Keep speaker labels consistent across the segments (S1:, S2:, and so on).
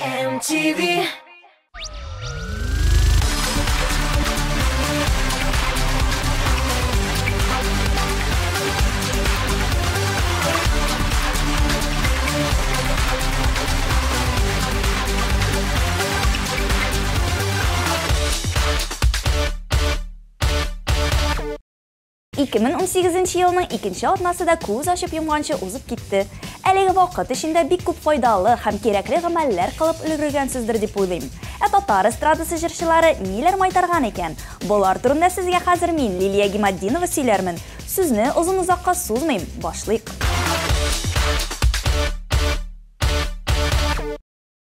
S1: MTV.
S2: Ikkimin 18 yılının ikinci atmasida ko'z ochib yumgancha o'zib ketdi. Әлеге вакыт ішінде бик күп файдалы һәм кирәкле гамәлләр кылып өлгергәнсездер дип уйлыйм. Татар эстрадасы җырчылары ниләр майтарган икән? Булар турында сезгә хәзер мин, Лилия Гимаддинова, сөйләрмен. Сүзне озын-озакка сузмыйм, башлыйк.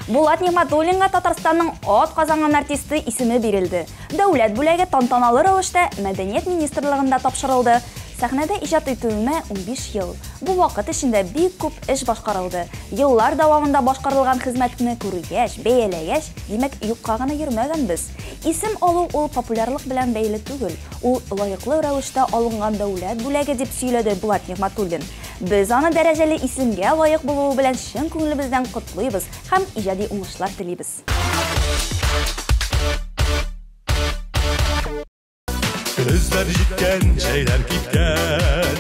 S2: Булат Нигъмәтуллинга Татарстанның ат казанган артисты исеме бирелде. Дәүләт бүләге тантаналы рәвештә Мәдәният министрлыгында тапшырылды. Сәхнәдә иҗат итүемә 15 ел. Бу вакыт эчендә бик күп эш башкарылды. Еллар дәвамында башкарылган хезмәтне күргәч, бәяләгәч, димәк, юкка гына йөрмәгәнбез. Исем алу ул популярлык белән бәйле түгел. Ул лаеклы рәвештә алынган дәүләт бүләге дип сөйләде Булат Нигъмәтуллин. Без аны дәрәҗәле исемгә лаек булуы белән чын күңелебездән котлыйбыз һәм иҗади уңышлар телибез.
S3: Көзләр җиткән, җәйләр киткән,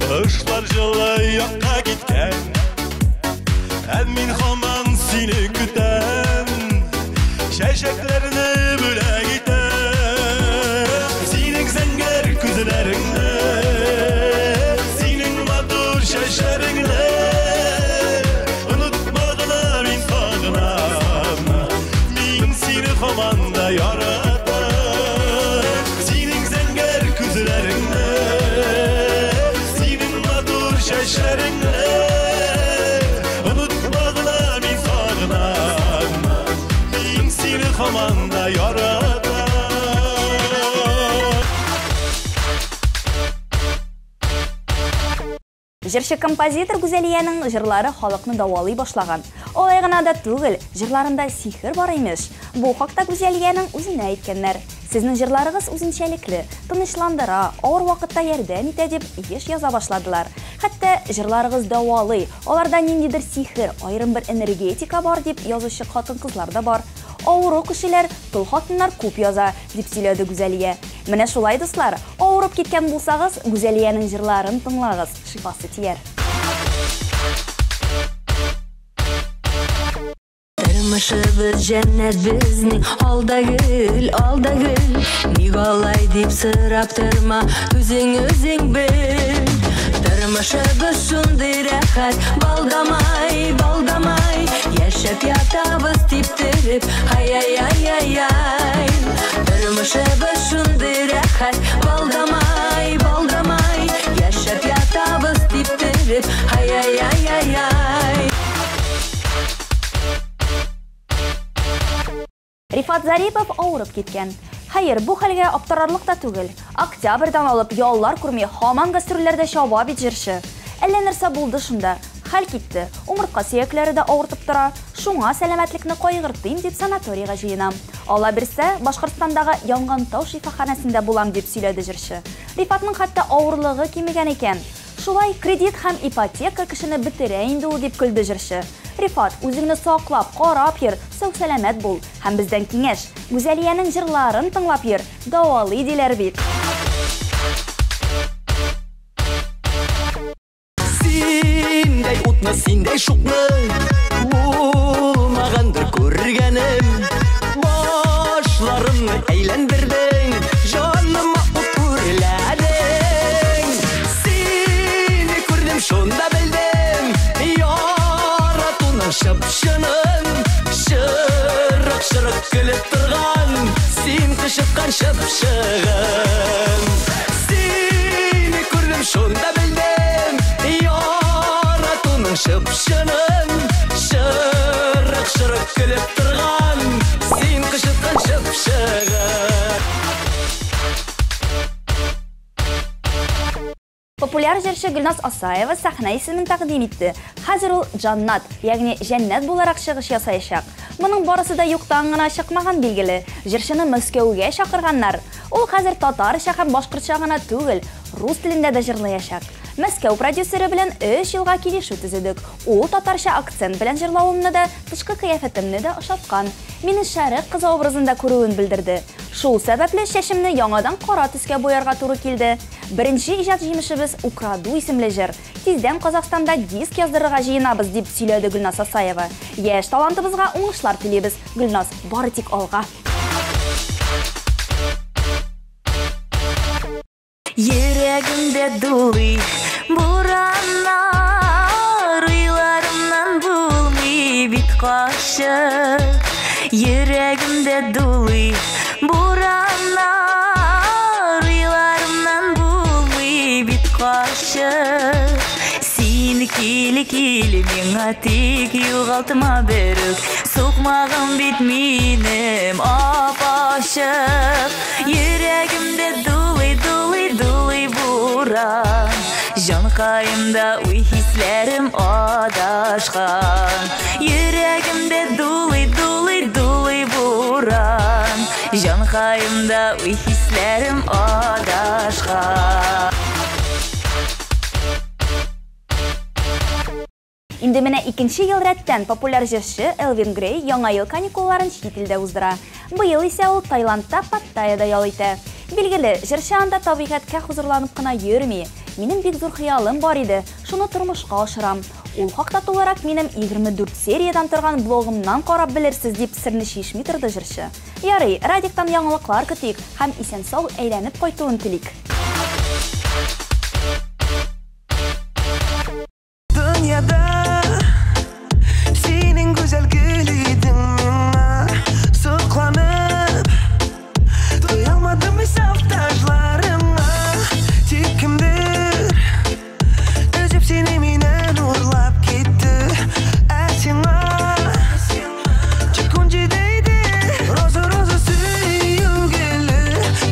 S3: кышлар җылы якка киткән. Һәм мин һаман сине көтәм, чәчәкләрне бүләк итәм. Синең зәңгәр күзләреңне, синең матур чәчләреңне, онытмагына мин сагынам, мин сине һаман да яратам. Unutmağına min sağınan, min seni hamanda yaratan.
S2: Җырчы-композитор Гүзәлиянең җырлары халыкны давалый башлаган. Алай гына да түгел, җырларында сихер бар имеш. Бу хакта Гүзәлиянең үзенә әйткәннәр. Сезнең җырларыгыз үзенчәлекле, тынычландыра, авыр вакытта ярдәм итә дип еш яза башладылар. Хәтта җырларыгыз давалый, аларда ниндидер сихер, аерым бер энергетика бар дип язучы хатын-кызлар да бар. Авыру кешеләр, тол хатыннар күп яза, дип сөйләде Гүзәлия. Менә шулай дуслар, авырып киткән булсагыз, Гүзәлиянең җырларын тыңлагыз, шифасы тияр.
S1: Тормышыбыз җәннәт безнең, алда гөл, ник алай дип сорап торма, үзең бел. Тормышыбыз шундый рәхәт, балдамай, яшәп ятабыз типтереп, ай-ай-ай-ай. Тормышыбыз шундый рәхәт, балдамай, яшәп ятабыз типтереп, ай-ай-ай-ай.
S2: Рифат Зарипов авырып киткән. Хәер, бу хәлгә аптырарлык та түгел. Октябрьдан алып яллар күрми һаман гастрольләрдә чаба бит җырчы. Әллә нәрсә булды шунда. Хәл китте. Умыртка сөякләре дә авыртып тора. Шуңа сәламәтлекне кайгыртыйм дип санаторийга җыенам. Алла бирсә, Башкортстандагы Янган тау шифаханәсендә булам дип сөйләде җырчы. Рифатның хәтта авырлыгы кимегән икән. Шулай кредит һәм ипотека кешене бетерә инде ул дип көлде җырчы. Рифат, үзеңне саклап, карап йөр, сау-сәламәт бул. Һәм бездән киңәш, Гүзәлиянең җырларын тыңлап йөр, давалый диләр бит.
S4: Синдәй утны, синдәй шукны, булмагандыр күргәнем. Башларымны әйләндердең, җаныма ут күреләдең. Сине күрдем, шунда белдем, яратуның шып-шынын. Шырык көлеп торган, син кышыткан шып-шыгын. Сине күрдем, шунда белдем, яратуның шып-шынын. Шырык көлеп торган, син кышыткан шып-шыгын.
S2: Популяр җырчы Гөлназ Асаева сәхнә исемен тәкъдим итте. Хәзер ул Җаннат, ягъни Җәннәт буларак чыгыш ясаячак. Моның барысы да юктан гына чыкмаган билгеле. Җырчыны Мәскәүгә чакырганнар. Ул хәзер татарча һәм башкортча гына түгел, рус телендә дә җырлаячак. Мәскәү продюсеры белән 3 елга килешү төзедек. Ул татарча акцент белән җырлавымны да, тышкы кыяфәтемне дә ошаткан. Мине шәрык кызы образында күрүен белдерде. Шул сәбәпле чәчемне яңадан кара төскә буярга туры килде. Беренче иҗат җимешебез «Украду» исемле җыр. Тиздән Казакстанда диск яздырырга җыенабыз дип сөйләде Гөлназ Асаева. Яшь талантыбызга уңышлар телибез. Гөлназ, бары тик алга.
S1: Йөрәгемдә дулый бураннар, уйларымнан булмый бит кашык. Йөрәгемдә дулый бураннар, уйларымнан булмый бит кашык. Син кил миңа тик югалтма берүк, сукмагым бит минем ап-ачык. Йөрәгемдә дулый буран, җанкаемда уй хисләрем адашкан. Йөрәгемдә дулый буран, җанкаемда уй хисләрем адашкан.
S2: Инде менә 2нче ел рәттән популяр җырчы Элвин Грей яңа ел каникулларын чит илдә уздыра. Быел исә ул Таиландта Паттайяда ял итә. Билгеле, җырчы анда табигатькә хузурланып кына йөрми. Минем бик зур хыялым бар иде, шуны тормышка ашырам. Ул хакта туларак минем 24 сериядан торган блогымнан карап белерсез дип серне чишми торды җырчы. Ярый, радиктан яңалыклар көтик һәм исән-сау әйләнеп кайтуын телик.
S4: Dünyada senin güzel gülüydün ming'a so'qlanib, doyamadım saftajlarımga. Tek kimdir özüp seni menen uğurlap ketdi. Asing'a çıkınca deydi roza süyülgeli.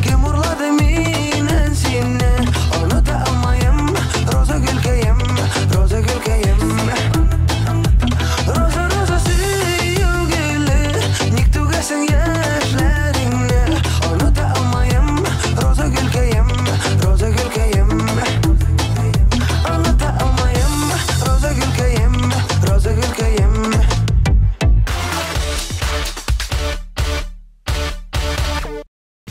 S4: Kim uğurladı menen seni, unuta almayım. Roza gülkeyim, roza gülkeyim. Roza süyülgeli, nik tügesin yaşlarını. Unuta almayım. Roza gülkeyim, roza gülkeyim. Unuta almayım. Roza gülkeyim, roza gülkeyim.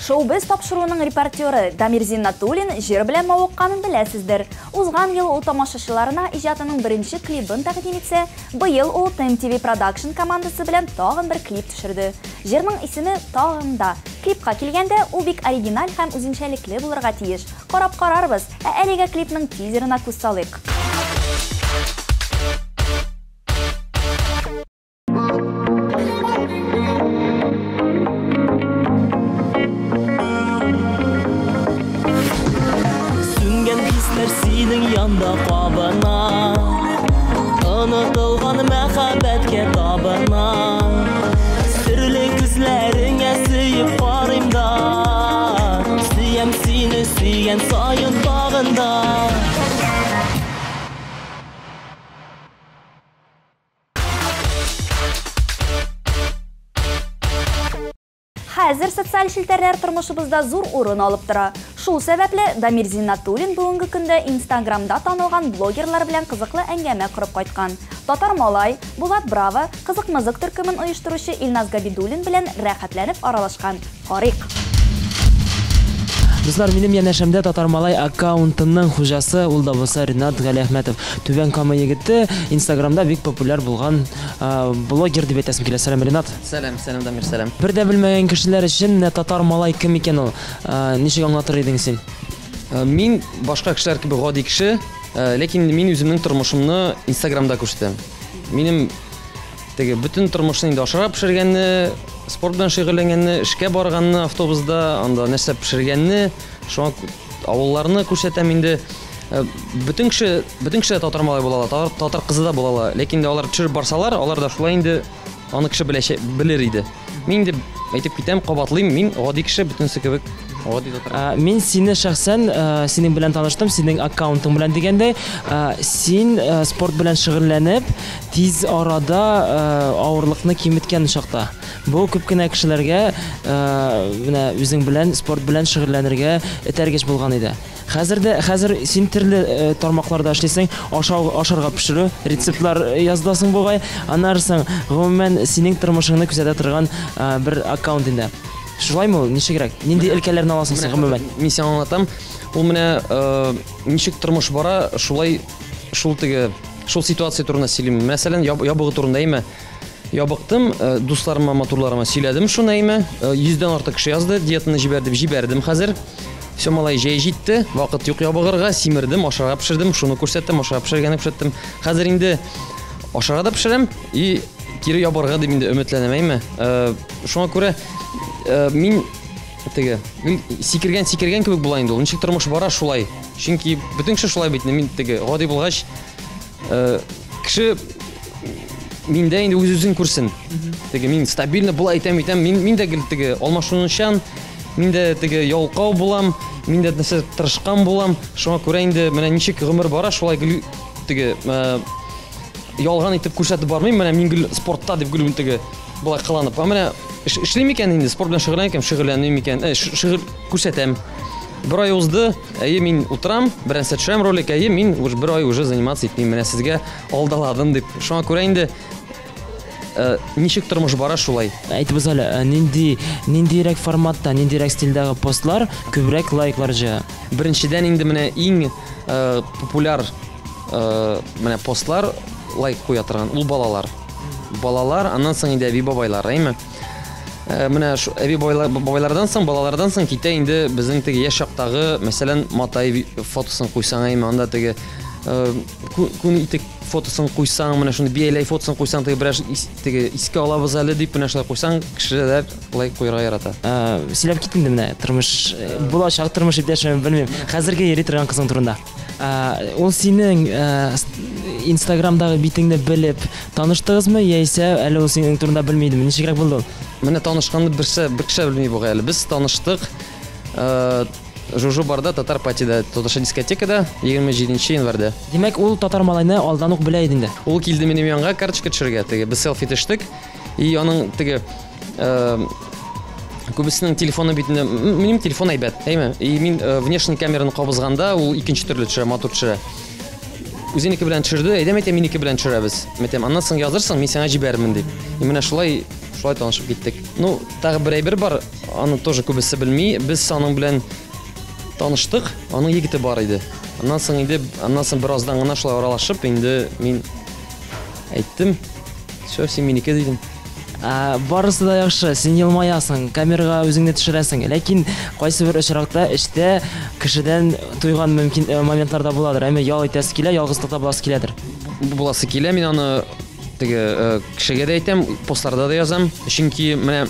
S2: Шоу-без тапшыруының репортеры Дамир Зиннатуллин җыр белән мавыкканын беләсездер. Узган ел ул тамашачыларына иҗатының беренче клипын тәкъдим итсә, быел ул TMTV Production командасы белән тагын бер клип төшерде. Җырның исеме «Тагында». Клипка килгәндә, ул бик оригиналь һәм үзенчәлекле булырга тиеш. Карап карарбыз, әлегә клипның тизерына күз салыйк.
S4: Синең янда кабына, онытылган мәхәббәткә табына. Серле күзләреңә сөеп карыйм да, сөям сине сөйгән саен тагында.
S2: Хәзер социаль челтәрләр тормышыбызда зур урын алып тора. Шул сәбәпле Дамир Зиннатуллин бүгенге көндә Инстаграмда танылган блогерлар белән кызыклы әңгәмә корып кайткан. Татар Малай, Булат Браво, кызык-мызык төркемен оештыручы Илназ Габидуллин белән рәхәтләнеп аралашкан. Карыйк.
S5: Дуслар, минем янәшәмдә Татар Малай аккаунтының хуҗасы ул да булса Ринат Галиәхмәтов. Түбән Кама егете Инстаграмда бик популяр булган блогер дип әйтәсем килә. Сәлам, Ринат.
S6: Сәлам, Дамир, сәлам.
S5: Бер дә белмәгән кешеләр өчен Татар Малай кем икән ул? Ничек аңлатыр идең син?
S6: Мин башка кешеләр кебек гади кеше, ләкин мин үземнең тормышымны Инстаграмда күрсәтәм. Минем теге бөтен тормышны инде ашарга пешергәнне, спорт белән шөгыльләнгәнне, эшкә барганны, автобуста, анда нәрсә пешергәнне, шуңа авылларны күрсәтәм инде. Бөтен кеше Татар Малай булалар, татар кызы да булалар. Ләкин дә алар төшереп барсалар, алар да шулай инде аны кеше белер иде. Мин инде әйтеп китәм, кабатлыйм, мин гади кеше, бөтенсе кебек гади татар.
S5: Мин сине шәхсән синең белән таныштым, синең аккаунтың белән дигәндә, син спорт белән шөгыльләнеп, тиз арада авырлыкны киметкән чакта. Бу күп кенә кешеләргә менә үзең белән спорт белән шөгыльләнергә этәргеч булган иде. Хәзер син төрле тармакларда эшлисең, ашарга пешерү, рецептлар языласың бугай, аннарсың гомумән синең тормышыңны күзәтә торган бер аккаунт инде. Шулаймы ул? Ничегрәк? Нинди өлкәләрне аласың син гомумән?
S6: Мин сиңа аңлатам. Ул менә ничек тормыш бара, шулай шул ситуация турында сөйлим. Мәсәлән, ябыгы турында әйме. Ябыктым, дусларыма, матурларыма сөйләдем шуны әйме. 100дән артык кеше язды, диетаны җибәрдем хәзер. Все, малай, җәй җитте, вакыт юк ябыгырга, симердем, ашарга пешердем, шуны күрсәттем, ашарга пешергәнне күрсәттем. Хәзер инде ашарга да пешерәм и кире ябырга дип инде өметләнәм әйме. Шуңа күрә мин сикергән кебек була инде ул. Ничек тормыш бара шулай. Чөнки бөтен кеше шулай бит. Мин гади булгач кеше миндә инде үз-үзен күрсен. Мин стабильно булай итәм. Мин дә алмашынучан, мин дә ялкау булам, мин дә нәрсә тырышкан булам. Шуңа күрә инде менә ничек гомер бара шулай ялган итеп күрсәтеп бармыйм. Менә мин спортта дип булай кыланып. Менә эшлим икән инде спорт белән шөгыльләним икән. Шөгыль күрсәтәм. Бер ай узды, мин утырам, беренче төшәм ролик, мин уже бер ай уже заниматься итмим. Менә сезгә алдаладым дип. Шуңа күрә инде ничек тормыш бара шулай.
S5: Әйтегез әле, ниндирәк форматта, ниндирәк стильдәге постлар күбрәк лайклар җыя?
S6: Беренчедән инде менә иң популяр менә постлар лайк куя торган ул балалар, аннан соң инде әби бабайлар, әйме. Менә шу әби бабайлардан соң, балалардан соң китә инде безнең яшь чактагы, мәсәлән, Матай фотосын куйсаң, әйме, анда күн итек фотосын куйсаң, менә шуны бияләй фотосын куйсаң, бераз искә алабыз әле дип менә шулай куйсаң, кешеләр лайк куярга ярата.
S5: Сөйләп кит инде менә тормыш, булачак тормыш иптәшем, белмим. Хәзерге йөри торган кызың турында. Ул синең Instagramдагы битеңне белеп таныштыгызмы, яисә әле ул синең турында белмидеме? Ничегрәк булды ул?
S6: Менә танышканны бер кеше белми бугай әле. Без таныштык Жужу барда, Татар патида, Татарча дискотекада 27 январьда.
S5: Димәк, ул татар малайны алдан ук белә иде инде.
S6: Ул килде минем янга карточка төшергә, без селфи төштек. И аның күбесенең телефоны битендә, минем телефон әйбәт, әйме. И мин внешний камераны кабызганда, ул икенче төрле төшерә, матур төшерә. Үзенеке белән төшерде, әйдәм минеке белән төшерәбез. Мәтәм, аннан соң язырсың, мин сиңа җибәрмен дип. И менә шулай танышып киттек. Ну, тагы бер әйбер бар, аны тоже күбесе белми. Без аның белән таныштык, аның егете бар иде. Аннан соң бераздан гына шулай аралашып, инде мин әйттем, "Всё, син минеке" дидем.
S5: Барысы да яхшы, син елмаясың, камерага үзеңне төшерәсең, ләкин кайсы бер очракта эштә кешедән туйган мөмкин моментларда буладыр. Әмма ял итәсе килә, ялгызлыкта буласы киләдер.
S6: Буласы килә, мин аны кешегә дә әйтәм, постларда да язам. Чөнки менә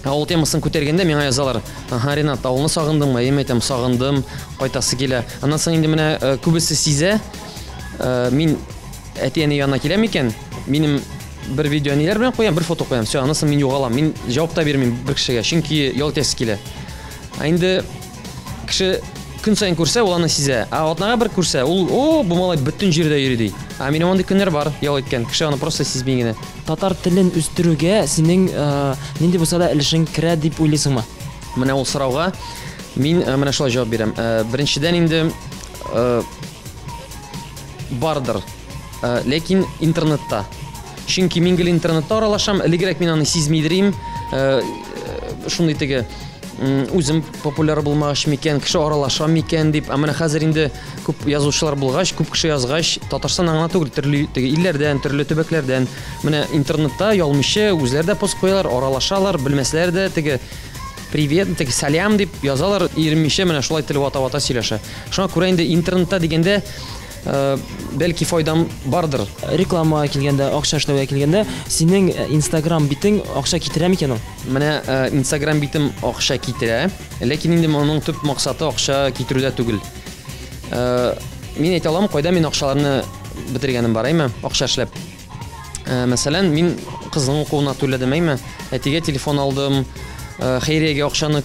S6: авыл темасын күтәргәндә миңа язалар. Ренат, авылны сагындыңмы? Әйтәм, сагындым, кайтасы килә. Аннан соң инде менә күбесе сизә. Мин әти-әни янына киләм икән, минем бер видео ниләр белән куям, бер фото куям. Всё, аннан соң мин югалам. Мин җавап та бирмим бер кешегә, чөнки ял итәсе килә. Инде кеше көн сайын күрсә, ул аны сизә. Атнага бер күрсә, ул бу малай бөтен җирдә йөри ди. Минем андый көннәр бар, ял иткән. Кеше аны просто сизми генә.
S5: Татар телен үстерүгә синең нинди булса да өлешең керә дип уйлыйсыңмы?
S6: Менә ул сорауга мин менә шулай җавап бирәм. Беренчедән инде бардыр. Ләкин интернетта. Чөнки мин гел интернетта аралашам, элегрәк мин аны сизмидерим. Шундый үзем популяр булмагач микән, кеше аралаша микән дип. Менә хәзер инде күп язучылар булгач, күп кеше язгач, Татарстан аңа түгел, төрле илләрдән, төрле төбәкләрдән. Менә интернетта ялмыйча үзләр дә пост куялар, аралашалар, белмәсләр дә привет, салям дип язалар, ирмичә менә шулай тел вата-вата сөйләшә. Шуңа күрә инде интернетта дигәндә бәлки файдам бардыр.
S5: Реклама килгәндә, акча эшләүгә килгәндә, синең Instagram битең акча китерә микән ул?
S6: Менә Instagram битем акча китерә, ләкин инде моның төп максаты акча китерүдә түгел. Мин әйтә алам, кайда мин акчаларны бетергәнем бар, әйме, акча эшләп. Мәсәлән, мин кызның укуына түләдем, әйме, әтигә телефон алдым, хәйриягә акчаны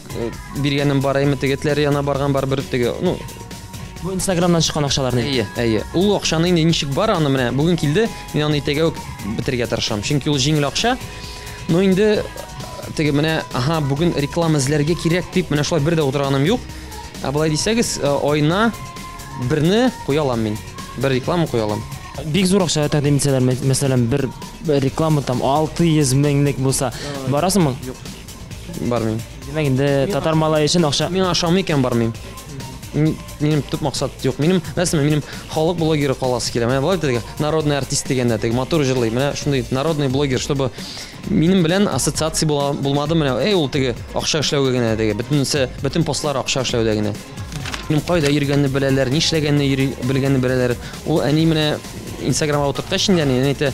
S6: биргәнем бар, әйме, тегетләр яна барган бар бер
S5: Бу Instagramдан чыккан акчаларны.
S6: Әйе. Ул акчаны инде ничек бар, аны менә бүген килде, мин аны итәгә үк бетергә тырышам. Чөнки ул җиңел акча. Но инде менә, бүген реклама эзләргә кирәк дип, менә шулай бер дә утырганым юк. Былай дисәгез, айына берне куя алам мин. Бер реклама куя алам.
S5: Бик зур акча тәкъдим итсәләр, мәсәлән, бер реклама там 600 меңлек булса, барасыңмы?
S6: Бармыйм.
S5: Димәк, инде татар малае өчен акча.
S6: Мин ашамый икән бармыйм. Минем төп максат юк. Минем халык блогеры каласы килә. Менә булай диге народный артист дигәндә, теге мотор җырлый. Менә шундый народный блогер, чтобы минем белән ассоциация булмады. Менә ул теге акча эшләүгә генә теге бөтен постлар акча эшләүдә генә. Минем кайда йөргәнне беләләр, ни эшләгәнне белгәнне беләләр. Ул әни менә Instagramга утырткач инде, әни әйтә,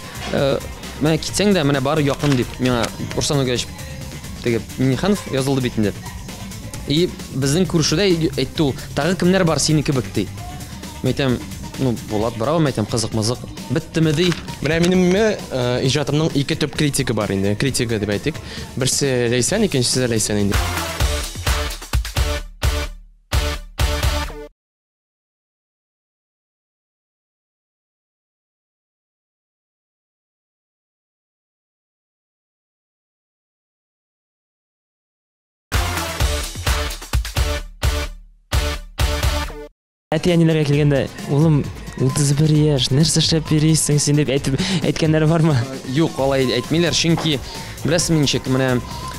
S6: менә китсәң дә менә бары якын дип миңа Урсан Угәч теге Миниханов язылды бит инде. И безнең күрешүдә әйтте ул, тагы кемнәр бар синеке бик ди. Мәйтәм, Булат браво, мәйтәм кызык-мызык. Биттеме ди.
S7: Менә минем иҗатымның ике төп критика бар инде. Критика дип әйтик. Берсе Ләйсән, икенчесе Ләйсән инде.
S5: Әти-әниләргә килгәндә, улым, 31 яшь, нәрсә эшләп йөрисең син дип әйткәннәр бармы?
S6: Юк, алай әйтмиләр, чөнки беләсезме ничек, менә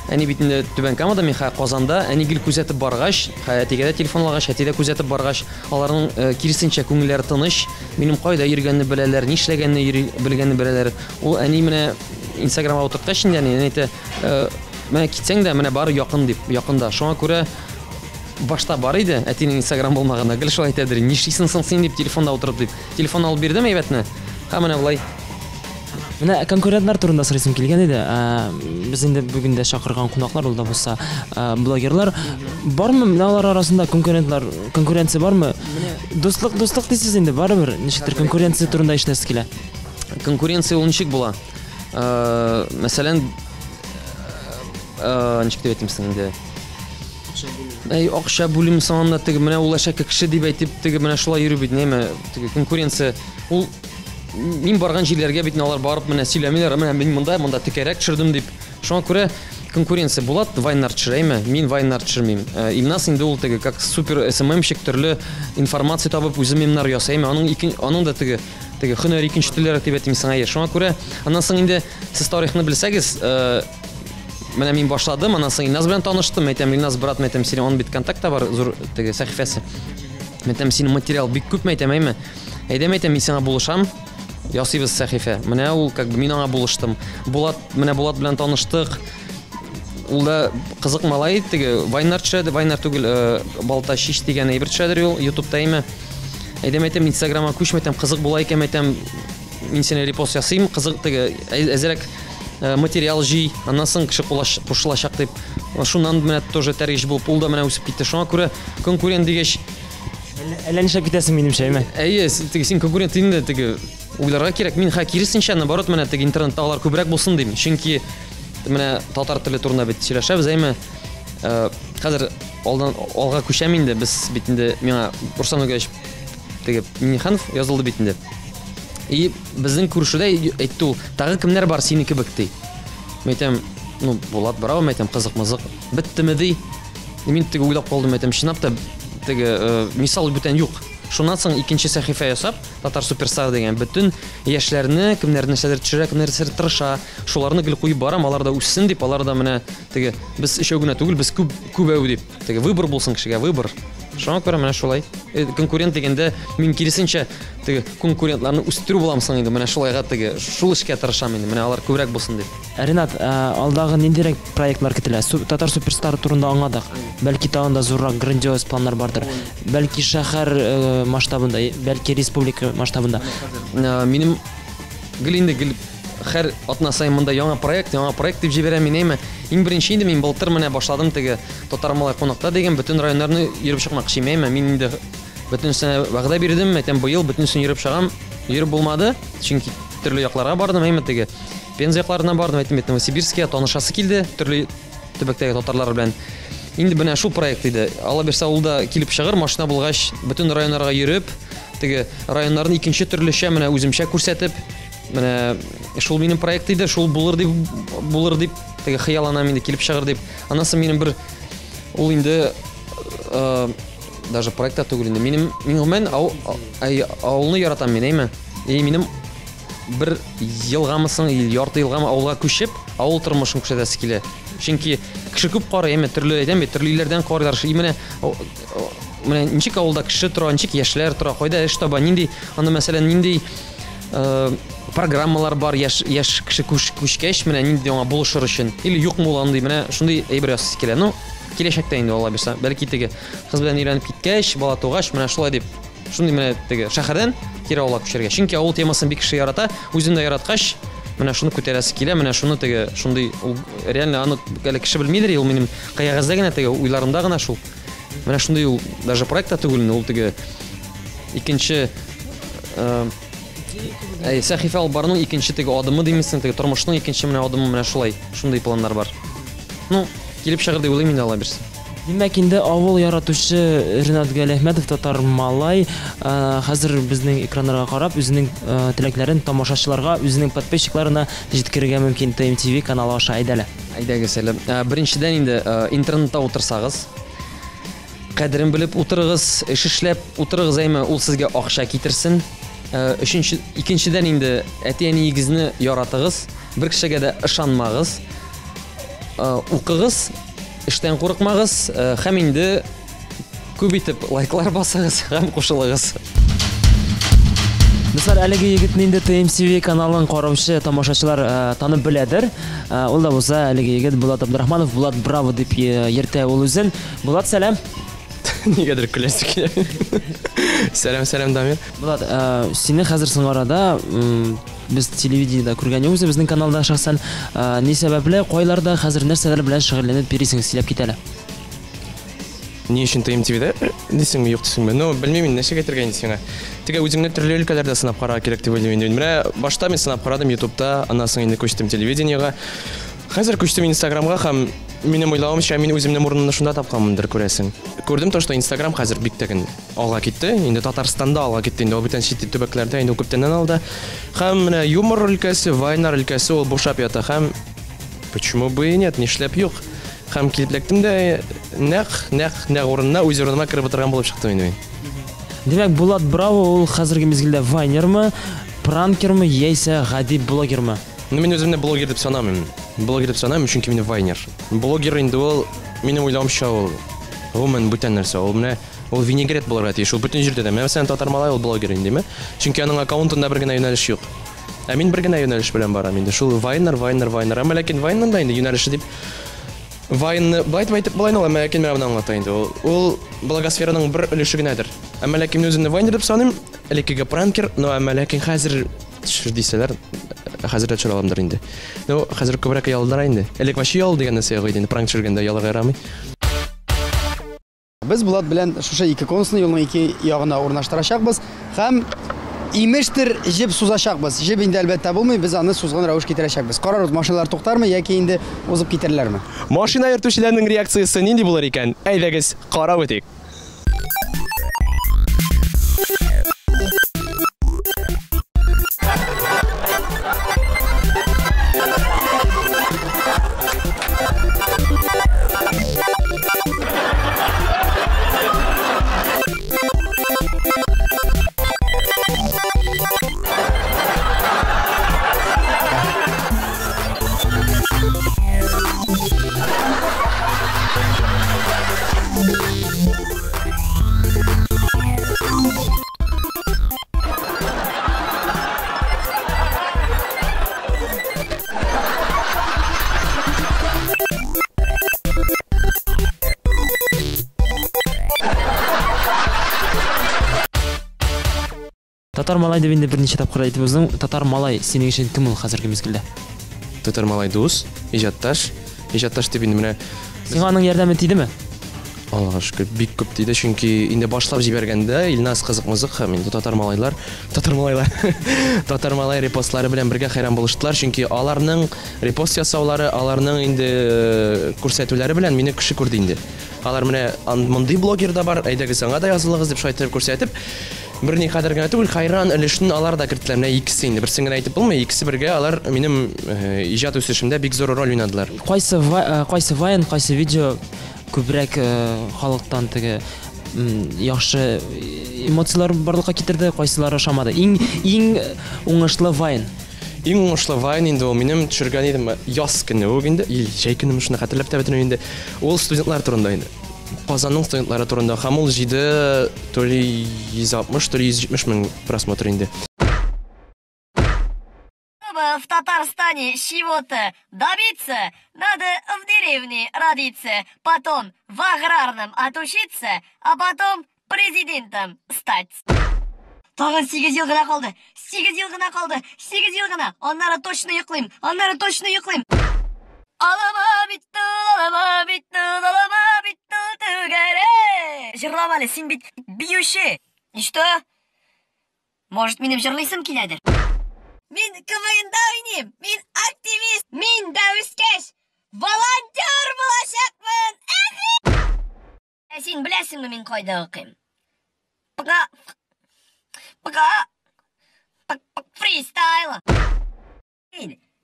S6: әни бит инде Түбән Камада, мин Казанда, әни гел күзәтеп баргач, әтигә дә телефон алгач, әти дә күзәтеп баргач, аларның киресенчә күңелләре тыныч, минем кайда йөргәнне беләләр, ни эшләгәнне белгәнне беләләр. Ул әни менә Instagramга утырткач инде, әни әйтә, менә китсәң дә менә бары якын дип, якында. Шуңа күрә башта бар иде, әтинең Instagram булмаганда, гел шулай әйтәдер, нишлисең син дип телефонда утырып дип. Телефон алып бирдем әйбәтне. Менә булай.
S5: Менә конкурентлар турында сорыйсым килгән иде. Без инде бүген дә чакырган кунаклар ул да булса, блогерлар бармы? Менә алар арасында конкуренция бармы? Дуслык дисез инде барыбер. Ничектер конкуренция турында ишнәс килә.
S6: Конкуренция ул ничек була? Мәсәлән, ничек дип әйтимсең инде? Акча бүлем санында теге менә ул әшәке кеше дип әйтеп, теге менә шулай йөрү бит, неме? Теге конкуренция ул мин барган җирләргә бит алар барып менә сөйләмиләр, менә мин монда текәрәк төшердем дип. Шуңа күрә конкуренция булат, вайннар төшерәйме? Мин вайннар төшермим. Илнас инде ул теге как супер SMM-щик төрле информация табып үзем мемнар ясайм. Аның да теге һөнәр икенче телләр дип әйтим сиңа. Шуңа күрә аннан соң инде сез тарихны белсәгез, менә мин башладым, аннан соң Илнас белән таныштым. Әйтәм, Илнас брат, мәйтәм, синең он бит контакта бар, зур теге сәхифәсе. Мәйтәм, синең материал бик күп, мәйтәм, әйме. Әйдәм, мин сиңа булышам. Ясыйбыз сәхифә. Менә ул как бы мин аңа булыштым. Булат белән таныштык. Ул да кызык малай, теге вайннар төшәде, вайннар түгел, балта шиш дигән әйбер төшәдер ул YouTube-та әйме. Әйдәм, Instagram-га күчмәйтәм, кызык була икән, әйтәм, мин сине репост ясыйм, кызык теге әзрәк материал җый, аннан соң кеше кушылачак дип. Шуннан менә тоже тәрҗеш булып, ул да менә үсеп китте. Шуңа күрә конкурент дигәч,
S5: әллә нишләп китәсең минемчә, әйме?
S6: Әйе, теге син конкурент инде теге уйларга кирәк. Мин киресенчә, наоборот, менә теге интернетта алар күбрәк булсын дим. Чөнки менә татар теле турында бит сөйләшәбез, әйме. Хәзер алга күчәм инде, без бит инде миңа Урсан Угәч теге Миниханов язылды бит инде. И безнең күрешүдә әйтте ул, тагы кемнәр бар синеке бик ди. Мәйтәм, Булат браво, мәйтәм, кызык-мызык. Биттеме ди. Мин теге уйлап калдым, мәйтәм, чынлап та теге мисал бүтән юк. Шуннан соң икенче сәхифә ясап, Татар Суперстар дигән бүтән яшьләрне, кемнәр нәрсәдер төшерә, кемнәр нәрсәдер тырыша, шуларны гел куеп барам, алар да үссен дип, алар да менә теге без өчәү генә түгел, без күбәү дип. Теге выбор булсын кешегә, выбор. Шуңа күрә менә шулай. Конкурент дигәндә мин киресенчә теге конкурентларны үстерү булам соң инде, менә шулайга теге шул эшкә тырышам инде, менә алар күбрәк булсын дип.
S5: Ринат, алдагы ниндирәк проектлар көтелә? Татар Суперстар турында аңладык. Бәлки тагын да зуррак, грандиоз планнар бардыр. Бәлки шәһәр масштабында, бәлки республика масштабында.
S6: Минем гел һәр атна сайын монда яңа проект дип җибәрәм мин, әйме. Иң беренче инде мин былтыр менә башладым теге Татар малай кунакта дигән бөтен районнарны йөреп чыкмакчы әйме. Мин инде бөтенсенә вәгъдә бирдем, әйтәм, быел бөтенсен йөреп чыгам. Йөреп булмады, чөнки төрле якларга бардым, әйме, теге Пенза якларына бардым, әйтәм, Новосибирскә танышасы килде, төрле төбәктәге татарлар белән. Инде менә шул проект иде. Алла бирсә, ул да килеп чыгыр, машина булгач, бөтен районнарга йөреп, теге районнарны икенче төрлечә менә үземчә күрсәтеп, менә шул минем проект иде, шул булыр дип, теге хыялланам инде килеп чыгыр дип. Аннан соң минем бер ул инде даже проектта түгел инде. Мин гомумән авылны яратам мин, әйме? Минем бер елгамысын, ярты елгамы авылга күчеп, авыл тормышын күрсәтәсе килә. Чөнки кеше күп карый, әйме, төрле әйтәм бит, төрле илләрдән карыйлар. Менә ничек авылда кеше тора, ничек яшьләр тора, кайда эш таба, нинди, аны мәсәлән, нинди программалар бар яшь кеше күчкәч, менә нинди аңа булышыр өчен, или юкмы ул андый, менә шундый әйбер ясый килә. Ну, киләчәктә инде алла бирсә, бәлки теге кыз белән өйрәнеп киткәч, бала тугач, менә шулай дип, шундый менә теге шәһәрдән кире авылга күчәргә. Чөнки авыл темасын бик кеше ярата, үзен дә яраткач, менә шуны күтәрәсе килә, менә шуны теге шундый реально аны әле кеше белмидер, ул минем каягызда гына теге уйларымда гына шул. Менә шундый ул даже проектта түгел, ул теге икенче сәхифә албарның икенче теге адымы димисең, теге тормышның икенче менә адымы, менә шулай, шундый планнар бар. Ну, килеп чыгыр дип уйлыйм инде, Алла бирсен.
S5: Димәк, инде авыл яратучы Ринат Галәхмәтов, татар малай, хәзер безнең экраннарга карап, үзенең теләкләрен тамашачыларга, үзенең подписчикларына җиткерергә мөмкин TMTV каналы аша әйдәле.
S6: Әйдәгез әле. Беренчедән инде интернетта утырсагыз, кадерен белеп утырыгыз, эш эшләп утырыгыз, әйме, ул сезгә акча китерсен. Икенчедән инде әти-әниегезне яратыгыз, бер кешегә дә ышанмагыз. Укыгыз, эштән курыкмагыз, һәм инде күп итеп лайклар басыгыз һәм кушылыгыз.
S5: Дуслар, әлеге егетне инде TMTV каналын караучы тамашачылар танып беләдер. Ул да булса, әлеге егет Булат Абдрахманов, Булат Браво дип йөртә ул үзен. Булат, сәлам.
S7: Нигәдер көләсе килә. Сәлам, Дамир.
S5: Булат, сине хәзер соң арада без телевидениедә күргән юк, безнең каналда шәхсән ни сәбәпле, кайларда хәзер нәрсәләр белән шөгыльләнеп йөрисең, сөйләп кит әле.
S7: Ни өчен TMTV-дә дисеңме, юк дисеңме? Ну, белмим, нәрсәгә әйтергә инде сиңа. Теге үзеңне төрле өлкәләрдә сынап карарга кирәк дип уйлыйм инде. Менә башта мин сынап карадым YouTube'та, аннан соң инде күчтем телевидениегә. Хәзер күчтем Instagram'га һәм минем уйлавымча мин үземнең урынымны шунда тапканмындыр, күрәсең. Күрдем то, что Instagram хәзер бик тәген алга китте. Инде Татарстанда алга китте, инде ул бүтән чит төбәкләрдә инде күптәннән алды. Һәм менә юмор өлкәсе, вайнар өлкәсе ул бушап ята һәм почему бы и нет, нишләп юк. Һәм килептем дә нәкъ урынына үз урыныма кире утырган булып чыктым инде мин.
S5: Димәк, Булат Браво ул хәзерге мизгелдә вайнермы, пранкермы, яисә гади блогермы?
S7: Ну, мин үземне блогер дип санамыйм. Блогер дип санамыйм, чөнки мин вайнер. Блогер инде ул минем уйлавымча ул гомумән бүтән нәрсә. Ул менә ул винегрет булырга тиеш. Ул бүтән җирдә дә. Мәсәлән, татар малай ул блогер инде, чөнки аның аккаунтында бер генә юнәлеш юк. Ә мин бер генә юнәлеш белән барам инде. Шул вайнер. Әмма ләкин вайнның да инде юнәлеше дип вайнны былай әмма ләкин менә моны аңлата инде. Ул благосфераның бер өлеше генәдер. Әмма ләкин мин үземне вайнер дип саныйм, элекеге пранкер, но әмма ләкин хәзер дисәләр, хәзер дә чыраламдыр инде. Ну, хәзер күбрәк ялдыра инде. Элек вообще ял дигән нәрсә юк инде, пранк чергәндә ялга ярамый.
S8: Без Булат белән шушы ике конусны юлның ике ягына урнаштырачакбыз һәм имештер җеп сузачакбыз. Җеп инде әлбәттә булмый, без аны сузган рәвеш китерәчәкбез. Карарбыз, машиналар туктармы яки инде узып китерләрме?
S7: Машина йөртүчеләрнең реакциясе нинди булыр икән? Әйдәгез, карап үтик.
S5: Татар малай дип инде берничә тапкыр әйтеп уздым. Татар малай синең өчен кем ул хәзерге мизгелдә?
S7: Татар малай дус, иҗатташ дип инде менә
S5: Сиңа аның ярдәме тидеме?
S7: Аллага шөкер, бик күп тиде, чөнки инде башлап җибәргәндә Илназ кызык-мызык һәм инде татар малай репостлары белән бергә хәйран булыштылар, чөнки аларның репост ясаулары, аларның инде күрсәтүләре белән мине кеше күрде инде. Алар менә мондый блогер да бар, әйдәгез аңа да язылыгыз дип шайтып күрсәтеп, бер ни кадәр генә түгел, хайран өлешне алар да керттеләр. Менә икесе инде, берсен генә әйтеп булмый, икесе бергә алар минем иҗат үсешемдә бик зур роль уйнадылар.
S5: Кайсы вайн, кайсы видео күбрәк халыктан теге яхшы эмоциялар барлыкка китерде, кайсылары ошамады? Иң уңышлы вайн.
S7: Иң уңышлы вайн инде ул минем төшергән идем яз көне үк инде, җәй көне шуны хәтерләп тә бетермим инде. Ул студентлар турында инде. Казанның студентлары турында һәм ул җиде то ли 160, то ли 170 мең просмотр инде.
S9: В Татарстане чего-то добиться, надо в деревне родиться, потом в аграрном отучиться, а потом президентом стать. Тагын 8 ел гына калды. 8 ел гына калды. 8 ел гына. Аннары точно йоклыйм. Аннары точно йоклыйм. Алама битте, алама битте, алама битте түгәре. Җырлама әле, син бит биюче. Что? Может, минем җырлыйсым киләдер? Мин КВНда уйныйм. Мин активист. Мин дә үскәч волонтер булачакмын. Син беләсеңме мин кайда укыйм? Фристайл.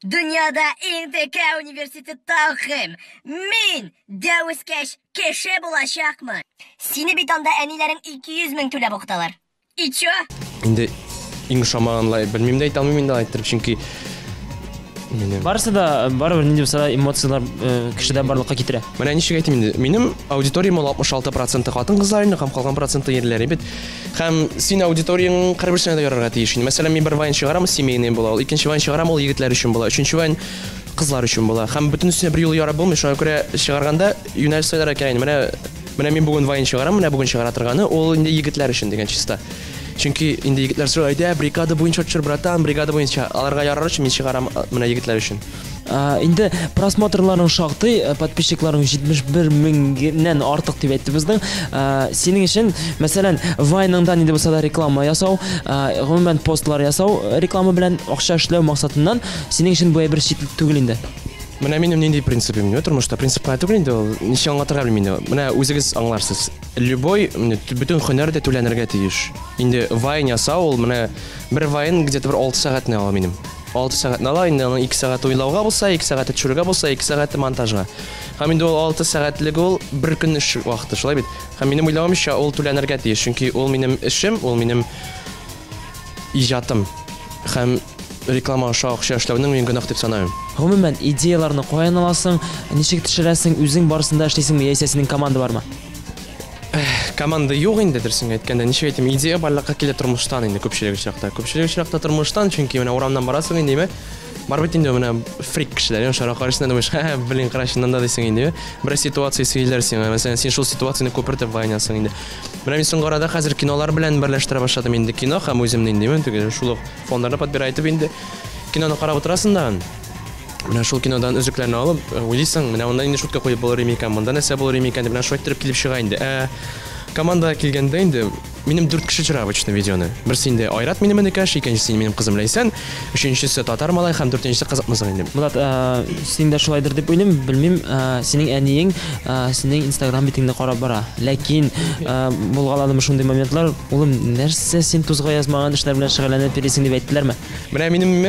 S9: Дөньяда иң тәкә университетта укыйм. Мин дә үскәч кеше булачакмын. Сине бит анда әниләрең 200 мең түләп укыталар. Ичо?
S7: Инде иң шамаганлай белмим дә әйтә алмыйм инде әйттереп, чөнки
S5: Барысы да барыбер нинди булса эмоциялар кешедә барлыкка китерә.
S7: Менә ничек әйтим инде, минем аудиториям 66% хатын-кызлар инде, һәм калган проценты ирләр бит. Һәм син аудиторияң 41-сенә дә ярарга тиеш. Мәсәлән, мин бер вайн чыгарам, семейный була, ул икенче вайн чыгарам, ул егетләр өчен була, өченче вайн кызлар өчен була. Һәм бөтенесенә бер юлы ярап булмый, шуңа күрә чыгарганда юнәлеш сайларга кирәк. Менә мин бүген вайн чыгарам, менә бүген чыгара торганы, ул инде егетләр өчен дигән чиста. Чөнки инде егетләр сорый, "Әйдә, бригада буенча төшер, братан, бригада буенча." Аларга ярар өчен мин чыгарам менә егетләр өчен.
S5: Инде просмотрларың шактый, подписчикларың 71 меңнән артык дип әйтте безнең. Синең өчен, мәсәлән, вайныңда инде булса да реклама ясау, гомумән постлар ясау, реклама белән акча эшләү максатыннан синең өчен бу бер читлек түгел инде.
S7: Менә минем нинди принципым, тормышта принципка түгел инде ул. Ничә аңлатырга белмим инде. Менә үзегез аңларсыз. Любой бөтен һөнәр дә түләнергә тиеш. Инде вайн ясау ул менә бер вайн где-то бер 6 сәгатьне ала минем. 6 сәгатьне ала, инде аның 2 сәгать уйлауга булса, 2 сәгать төшерүгә булса, 2 сәгать монтажга. Һәм инде ул 6 сәгатьлек ул бер көн эш вакыты, шулай бит. Һәм минем уйлавымча ул түләнергә тиеш, чөнки ул минем эшем, ул минем иҗатым. Һәм реклама аша акча эшләүнең мин гөнаһ дип саныйм.
S5: Гомумән идеяларны каян аласың, ничек төшерәсең, үзең барысында эшлисеңме, яисә синең команда бармы?
S7: Команда юк инде дөресен әйткәндә, ничек әйтим, идея барлыкка килә тормыштан инде күпчелек очракта. Күпчелек очракта тормыштан, чөнки менә урамнан барасың инде, барбит инде менә фрик кешеләр, яшара каршысында думаешь, блин, крашыннан да дисең инде. Бер ситуация сөйләрсең, мәсәлән, син шул ситуацияны күпертеп вайнасың инде. Менә мин соңгы арада хәзер кинолар белән берләштерә башладым инде кино һәм үземне инде, түгел, шул фоннарны подбирать итеп инде киноны карап утырасың да. Менә шул кинодан үзекләрне алып, уйлыйсың, менә монда инде шутка куеп булыр икән, монда нәрсә булыр икән дип менә шулай итеп килеп чыга инде. Команда килгәндә инде минем 4 кеше чыра обычно видеоны. Берсе инде Айрат минем энекәш, икенчесе минем кызым Ләйсән, өченчесе Татар малай һәм дүртенчесе Казак мызык инде.
S5: Булат, син дә шулайдыр дип уйлыйм, белмим, синең әниең синең Instagram битеңне карап бара. Ләкин булгаладымы шундый моментлар, улым, нәрсә син тузга язмаган эшләр белән шөгыльләнеп йөрисең дип әйттеләрме?
S7: Менә минем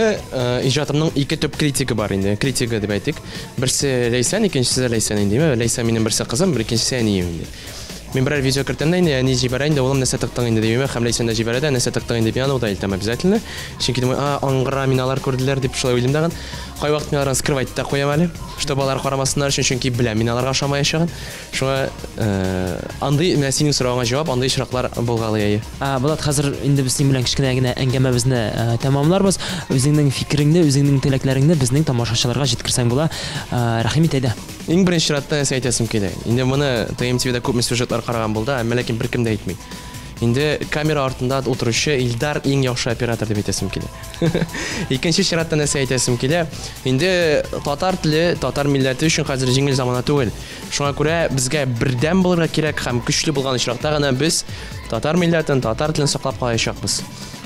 S7: иҗатымның 2 төп критиги бар инде. Критига дип әйтик. Берсе Ләйсән, икенчесе Ләйсән инде. Ләйсән минем берсе кызым, икенчесе әнием инде. Мин берәр видео кертәмдә инде, әни җибәрә инде, улым нәрсә тыктың инде дип, һәм Ләйсән дә җибәрә дә, нәрсә тыктың инде дип, аны да әйтәм обязательно. Чөнки аңгыра миналар күрделәр дип шулай уйлыйм даган. Кай вакыт мин аларны скрывать та куям әле, чтобы алар карамасыннар өчен, чөнки беләм мин аларга ошамаячагын. Шуңа андый менә синең сорауга җавап, андый очраклар булгалы яе.
S5: Булат, хәзер инде без синең белән кичкенә генә әңгәмәбезне тәмамларбыз. Үзеңнең фикереңне, үзеңнең теләкләреңне безнең тамашачыларга җиткерсәң була. Рәхим ит әйдә.
S7: Иң беренче чиратта нәрсә әйтәсем килә. Инде моны ТМТВдә күпме сюжетлар караган булды, ләкин беркем дә әйтми. Инде камера артында утыручы Илдар иң яхшы оператор дип әйтәсем килә. Икенче чиратта нәрсә әйтәсем килә. Инде татар теле, татар милләте өчен хәзер җиңел замана түгел. Шуңа күрә безгә бердәм булырга кирәк һәм көчле булган очракта гына без татар милләтен, татар телен саклап калачакбыз.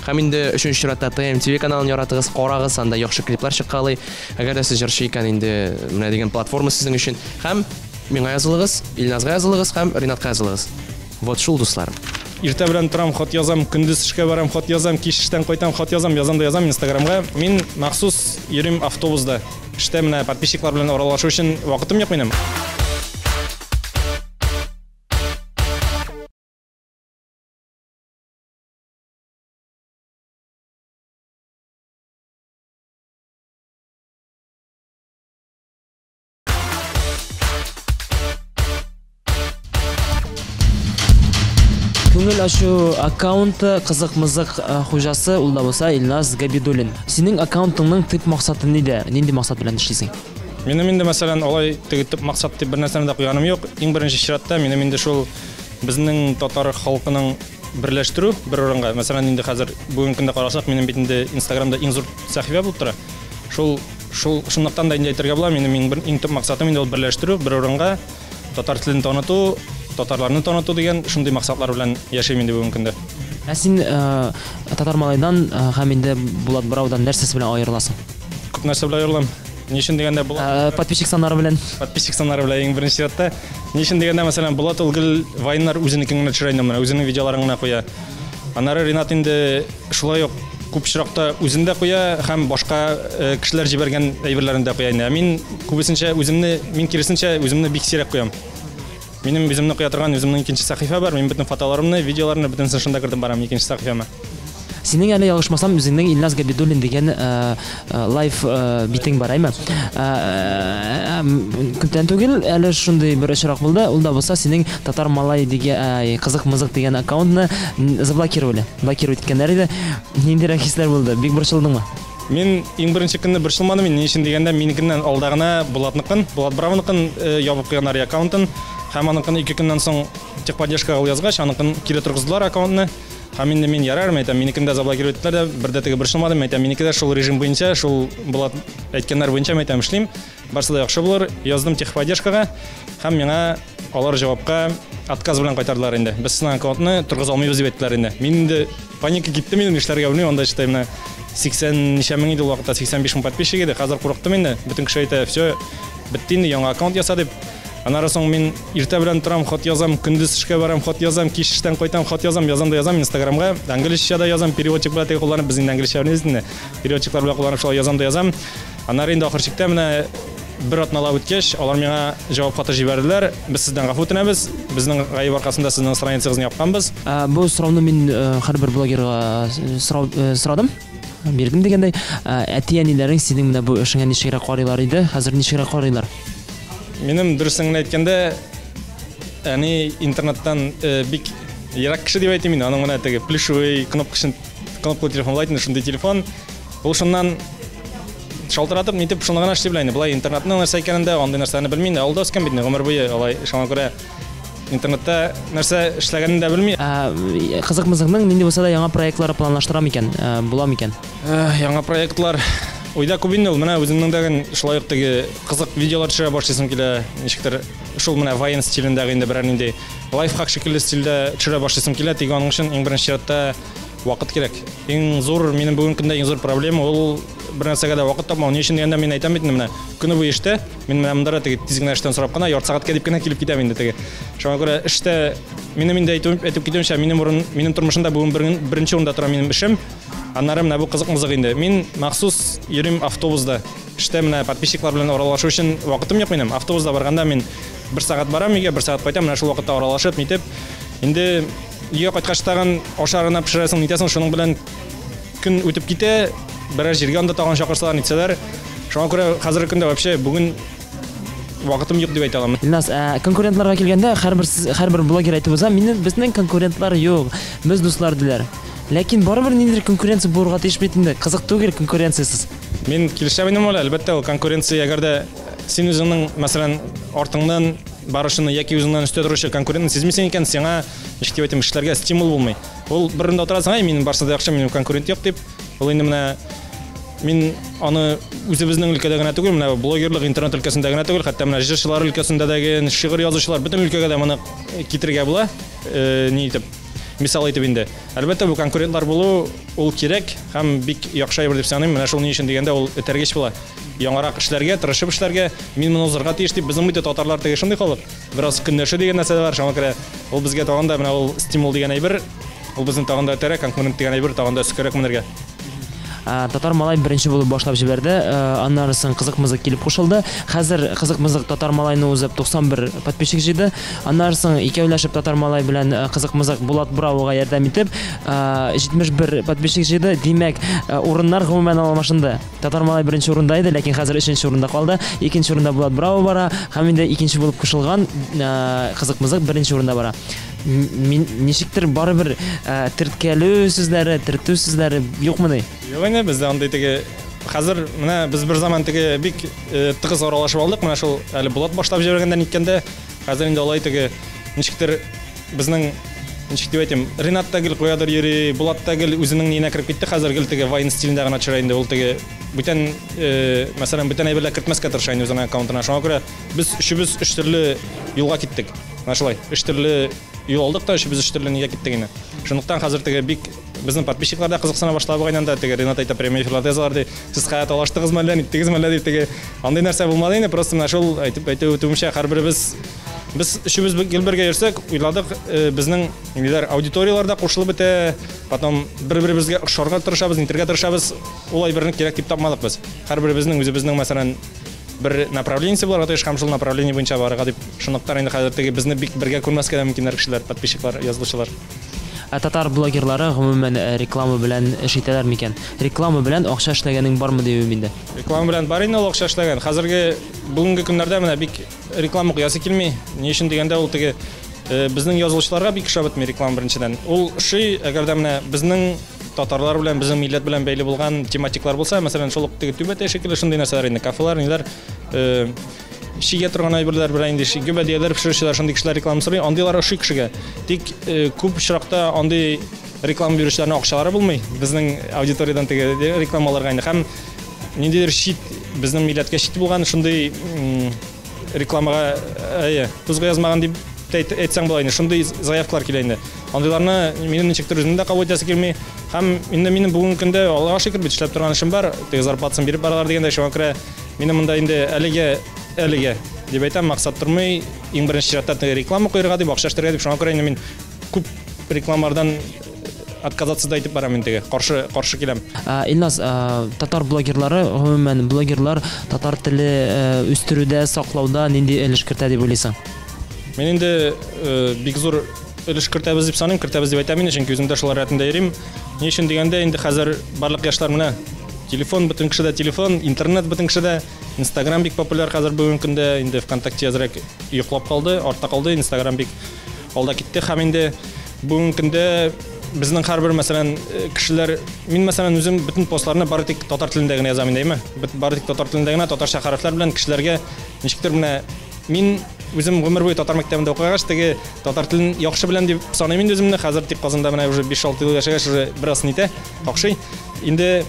S7: Һәм инде 3нче чиратта ТМТВ каналын яратыгыз, карагыз, анда яхшы клиплар чыккалый. Әгәр дә сез җырчы икән инде менә дигән платформа сезнең өчен. Һәм миңа язылыгыз, Илназга язылыгыз һәм Ринатка язылыгыз. Вот шул дусларым.
S10: Иртә белән торам, хат язам, көндез эшкә барам, хат язам, кич эштән кайтам, хат язам, язам Инстаграмга. Мин махсус йөрим автобуста. Эштә менә подписчиклар белән аралашу өчен вакытым юк минем.
S5: Күңел ашу аккаунты кызык-мызык хуҗасы ул да булса Илназ Габидуллин. Синең аккаунтыңның төп максаты нидә? Нинди максат белән эшлисең?
S10: Минем инде мәсәлән алай төп максат дип бер нәрсәне дә куйганым юк. Иң беренче чиратта минем инде шул безнең татар халкының берләштерү бер урынга. Мәсәлән, инде хәзер бүген көндә карасак, минем бит инде Instagramда иң зур сәхифә булып тора. Шунлыктан да инде әйтергә була, минем иң төп максатым инде ул берләштерү бер урынга, татар телен таныту, татарларны таныту дигән шундый максатлар белән яшәйм инде бүген көндә.
S5: Син татар малайдан һәм инде Булат Браудан нәрсәсе белән аерыласың?
S10: Күп нәрсә белән аерылам. Ни өчен дигәндә Булат
S5: подписчик саннары белән.
S10: Подписчик саннары белән иң беренче чиратта. Ни өчен дигәндә, мәсәлән, Булат ул гел вайннар үзенекен генә төшерә инде, менә үзенең видеоларын гына куя. Аннары Ринат инде шулай ук күп очракта үзен дә куя һәм башка кешеләр җибәргән әйберләрен дә куя инде. Мин күбесенчә мин киресенчә үземне бик сирәк куям. Минем үземне куя торган үземнең икенче сәхифә бар. Мин бөтен фотоларымны, видеоларны бөтенсен шунда кертеп барам икенче сәхифәмә.
S5: Синең әле ялгышмасам үзеңнең Илназ Габидуллин дигән лайв битинг бар, әйме? Күптән түгел әле шундый бер очрак булды. Ул да булса синең татар малай дигән кызык-мызык дигән аккаунтны заблокировали. Блокировать иткәннәр иде. Ниндирәк хисләр булды? Бик борчылдыңмы?
S10: Мин иң беренче көнне борчылмадым. Мин ни өчен дигәндә, минекеннән алдагына Булат Брауныкын ябып куйганнар аккаунтын. Һәм аныкын 2 көннән соң техподдержкага язгач, аныкын кире торгыздылар аккаунтны. Һәм инде мин ярар, әйтәм, минекендә заблокировать иттеләр дә, бердә теге борчылмадым. Әйтәм, минекедә шул режим буенча, шул Булат әйткәннәр буенча әйтәм эшлим. Барсы да яхшы булыр. Яздым техподдержкага һәм миңа алар җавапка отказ белән кайтардылар инде. Без сезнең аккаунтны торгыза алмыйбыз дип әйттеләр инде. Мин инде паника китте, минем эшләргә белмим, анда читәм, менә 80 ничә мең иде ул вакытта, 85 мең подписчик иде. Хәзер курыктым инде. Бөтен кеше әйтә, всё, бетте инде, яңа аккаунт яса дип. Аннары соң мин иртә белән торам, хат язам, көндез эшкә барам, хат язам, кич эштән кайтам, хат язам Instagramга, англисча да язам, переводчик белән теге кулланып, без инде англисча беләбез инде. Переводчиклар белән кулланып шулай язам. Аннары инде ахыр чиктә менә бер атналап үткәч, алар миңа җавап хаты җибәрделәр. Без сездән гафу үтенәбез. Безнең гаиб аркасында сезнең страницагызны япканбыз.
S5: Бу сорауны мин һәрбер блогерга сорадым. Бирдем дигәндәй, әти-әниләрең синең менә бу эшеңә ничегрәк карыйлар иде? Хәзер ничегрәк карыйлар?
S10: Минем дөресен әйткәндә, әни интернеттан бик ерак кеше дип әйтим инде. Аның менә теге плюшевый кнопкалы телефон лайтын, шундый телефон. Ул шуннан шалтыратып, нитеп шуны гына эшли белә инде. Булай интернетның нәрсә икәнен дә, андый нәрсәне белми инде. Алда үскән бит инде гомер буе, алай шуңа күрә интернетта нәрсә эшләгәнен дә белми.
S5: Кызык-мызыкның нинди булса да яңа проектлары планлаштыра микән? Була микән?
S10: Яңа проектлар ойда күп инде ул. Менә үземнең дәгән шулай ук теге кызык видеолар төшерә башлыйсым килә. Ничектер шул менә вайн стилендәге инде берәр нинди лайфхак шикелле стилдә төшерә башлыйсым килә. Тик аның өчен иң беренче чиратта вакыт кирәк. Иң зур минем бүген көндә иң зур проблема ул бер нәрсәгә дә вакыт тапмау. Ни өчен дигәндә, мин әйтәм бит инде, менә көне буе эштә, мин менә монда теге тиз генә эштән сорап кына ярты сәгатькә дип кенә килеп китәм инде теге. Шуңа күрә эштә минем инде әйтеп китүемчә, минем тормышымда бүген беренче урында тора минем эшем. Аннары менә бу кызык-мызык инде. Мин махсус йөрим автобуста. Эштә менә подписчиклар белән аралашу өчен вакытым юк минем. Автобуста барганда мин 1 сәгать барам, өйгә 1 сәгать кайтам, менә шул вакытта аралашып, нитеп. Инде өйгә кайткач тагын ашарына пешерәсең, нитәсең, шуның белән көн үтеп китә. Берәр җиргә анда тагын чакырсалар, нитсәләр. Шуңа күрә хәзерге көндә вообще бүген вакытым юк дип әйтә алам.
S5: Илназ, конкурентларга килгәндә һәрбер блогер әйтеп уза, безнең конкурентлар юк, без дуслар диләр. Ләкин барыбер ниндидер конкуренция булырга тиеш бит инде. Кызык түгел конкуренциясыз.
S10: Мин килешәм инде, әлбәттә, ул конкуренция, әгәр дә син үзеңнең, мәсәлән, артыңнан барышыны яки үзеңнән өстә торучы конкурентны сизмисең икән, сиңа ничек әйтим, эшләргә стимул булмый. Ул берендә утырасың, минем барсы да яхшы, минем конкурент юк дип. Ул инде менә мин аны үзебезнең өлкәдә генә түгел, менә блогерлык интернет өлкәсендә генә түгел, хәтта менә җырчылар өлкәсендә дәге шигырь язучылар бөтен өлкәгә дә моны китергә була. Ни итеп, мисал әйтеп инде. Әлбәттә, бу конкурентлар булу ул кирәк һәм бик яхшы әйбер дип саныйм. Менә шул ни өчен дигәндә, ул этәргеч була. Яңарак эшләргә, тырышып эшләргә, мин моны узырга тиеш дип, безнең бит татарлар теге шундый халык. Бераз көнләшү дигән нәрсә бар, шуңа күрә ул безгә тагын да менә ул стимул дигән әйбер, ул безнең тагын да этәрә, конкурент дигән әйбер тагын да өскәрәк менергә.
S5: Татар малай беренче булып башлап җибәрде. Аннары соң кызык-мызык килеп кушылды. Хәзер кызык-мызык татар малайны узып 91 подписчик җыйды. Аннары соң икәүләшеп татар малай белән кызык-мызык Булат Брауга ярдәм итеп 71 подписчик җыйды. Димәк, урыннар гомумән алмашынды. Татар малай беренче урында иде, ләкин хәзер 3нче урында калды. Икенче урында Булат Брау бара, һәм инде икенче булып кушылган кызык-мызык беренче урында бара. Мин ничектер барыбер терткәлүү сүзләре, тертүү сүзләре юкмыни?
S10: Юк инде бездә андый теге хәзер менә без бер заман теге бик тыгыз аралашып алдык. Менә шул әле Булат башлап җибәргәндән иткәндә хәзер инде алай теге ничектер безнең ничек дип әйтим, Ринат тагыл куядыр йөри, Булат тагыл үзенең нинә кирип китте. Хәзер гел теге Вайн стилендә гына чыра инде ул теге бүтән мәсәлән бүтән әйберләр кертмәскә тырыша инде үзенең аккаунтына. Шуңа күрә без өчебез өч төрле юлга киттек. Менә шулай өч төрле юл алдык та өчебез өч төрле нигә киттек инде. Шундыктан хәзер теге бик безнең подписчиклар да кызыксына башлап кайнанда теге Ринат әйтә прямой эфирларда язалар ди. Сез хаят алаштыгызмы әллә ниттегезме әллә дип теге андый нәрсә булмады инде. Просто менә шул әйтеп үтүемчә һәрберебез biz üçümüz gel-birge йөрсәк, уйладык, безнең ниләр аудиторияларда кушылып бетә, потом бер-беребезгә охшарга тырышабыз, нитергә тырышабыз, улай берне кирәк дип тапмадык без. Һәрберебезнең үзебезнең мәсәлән бер направление буларга тиеш һәм шул направление буенча барырга дип шуныктан инде хәзер теге безне бик бергә күрмәскә дә мөмкиннәр кешеләр, подписчиклар, язучылар.
S5: Татар блогерлары гомумән реклама белән эш итәләр микән? Реклама белән акча эшләгәнең бармы дип миндә?
S10: Реклама белән бар инде акча эшләгән. Хәзерге бүгенге көннәрдә менә бик реклама куясы килми. Ни өчен дигәндә ул теге безнең язучыларга бик ошап бетми реклама беренчедән. Ул ши әгәр дә менә безнең татарлар белән, безнең милләт белән бәйле булган тематиклар булса, мәсәлән, шул теге түбәтә шикелле шундый нәрсәләр инде, кафелар, ниләр шигә торган әйберләр белән инде гөбәдияләр пешерүчеләр шундый кешеләр реклама сорый, андыйлар ши кешегә. Тик күп очракта андый реклама бирүчеләрнең акчалары булмый. Безнең аудиториядан теге рекламаларга инде һәм ниндидер шит безнең милләткә шит булган шундый рекламага тузга язмаган дип әйтсәң була инде. Шундый заявкалар килә инде. Андыйларны минем ничектер үземдә кабул итәсе килми. Һәм инде минем бүгенге көндә Аллага шөкер бит эшләп торган эшем бар. Теге зарплатасын биреп баралар дигәндә шуңа күрә минем монда инде әлегә дип әйтәм, максат тормый, иң беренче чиратта реклама куярга дип, акча эшләргә дип, шуңа күрә инде мин күп рекламалардан отказаться да итеп барам инде, каршы киләм.
S5: Илназ, татар блогерлары, гомумән блогерлар татар теле үстерүдә, саклауда нинди өлеш кертә дип уйлыйсың?
S10: Мин инде бик зур өлеш кертәбез дип саныйм, кертәбез дип әйтәм инде, чөнки үзем дә шулар рәтендә йөрим. Ни өчен дигәндә инде хәзер барлык яшьләр менә телефон бөтен кешедә телефон, интернет бөтен кешедә, Instagram бик популяр хәзер бүгенге көндә, инде ВКонтакте азрак йоклап калды, артта калды, Instagram бик алда китте һәм инде бүгенге көндә безнең һәрбер мәсәлән кешеләр, мин мәсәлән үзем бөтен постларны бары тик татар телендә генә язам инде, бары тик татар телендә генә, татарча хәрефләр белән кешеләргә ничектер менә мин үзем гомер буе татар мәктәбендә укыгач, теге татар телен яхшы белән дип саныйм инде үземне. Хәзер тик Казанда менә уже 5-6 ел яшәгәч, уже бераз нитә, акшый. Инде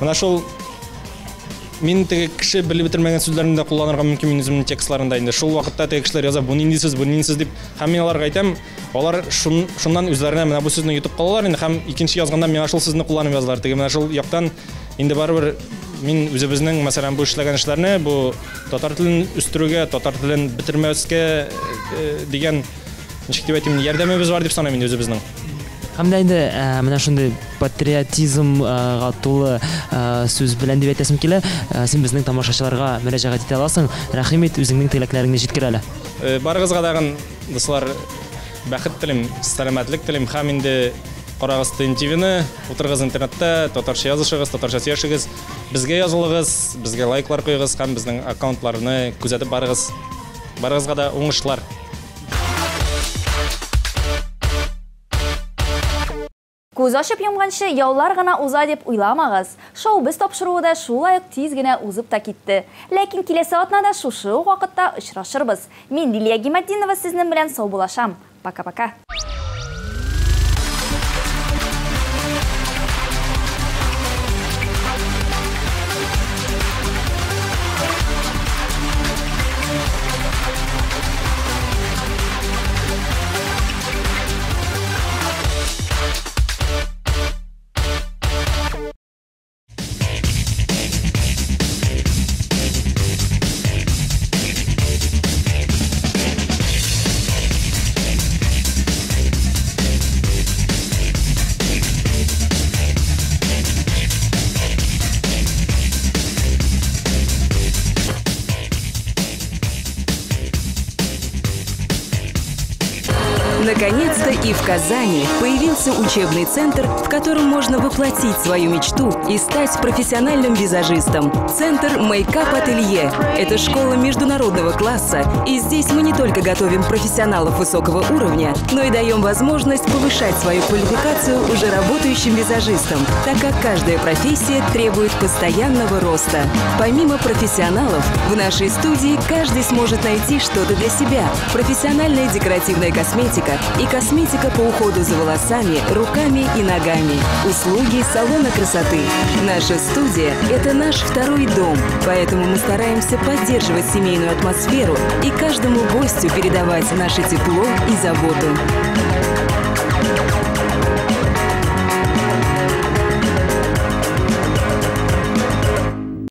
S10: менә шул мин теге кеше белеп бетермәгән сүзләрне дә кулланырга мөмкин мин үземнең текстларында инде. Шул вакытта теге кешеләр яза, бу нинди сүз дип, һәм мин аларга әйтәм, алар шуннан үзләренә менә бу сүзне йотып калалар инде һәм икенче язганда миңа шул сүзне кулланып язалар. Теге менә шул яктан инде барыбер мин үзебезнең мәсәлән бу эшләгән эшләрне, бу татар телен үстерүгә, татар телен бетермәскә дигән ничек дип әйтим, ярдәмебез бар дип саныйм инде үзебезнең.
S5: Һәм дә инде менә шундый патриотизмга тулы сүз белән дип әйтәсем килә. Син безнең тамашачыларга мөрәҗәгать итә аласың. Рәхим ит, үзеңнең теләкләреңне җиткер әле.
S10: Барыгызга дагы дуслар бәхет телим, сәламәтлек телим һәм инде карагыз ТНТВ-ны, утырыгыз интернетта, татарча язышыгыз, татарча сөйләшегез, безгә язылыгыз, безгә лайклар куйгыз һәм безнең аккаунтларны күзәтеп барыгыз. Барыгызга да уңышлар.
S2: Күз ачып йомганчы яулар гына уза дип уйламагыз. Шоу-биз тапшыруы да шулай ук тиз генә узып та китте. Ләкин киләсе атнада шушы вакытта очрашырбыз. Мин Лилия Гиматдинова сезнең белән сау булашам. Пока-пока.
S11: Наконец-то и в Казани появился учебный центр, в котором можно воплотить свою мечту и стать профессиональным визажистом. Центр Мейкап Ателье – это школа международного класса, и здесь мы не только готовим профессионалов высокого уровня, но и даем возможность повышать свою квалификацию уже работающим визажистам, так как каждая профессия требует постоянного роста. Помимо профессионалов, в нашей студии каждый сможет найти что-то для себя. Профессиональная декоративная косметика и косметика по уходу за волосами, руками и ногами. Услуги салона красоты. Наша студия – это наш второй дом, поэтому мы стараемся поддерживать семейную атмосферу и каждому гостю передавать наше тепло и заботу.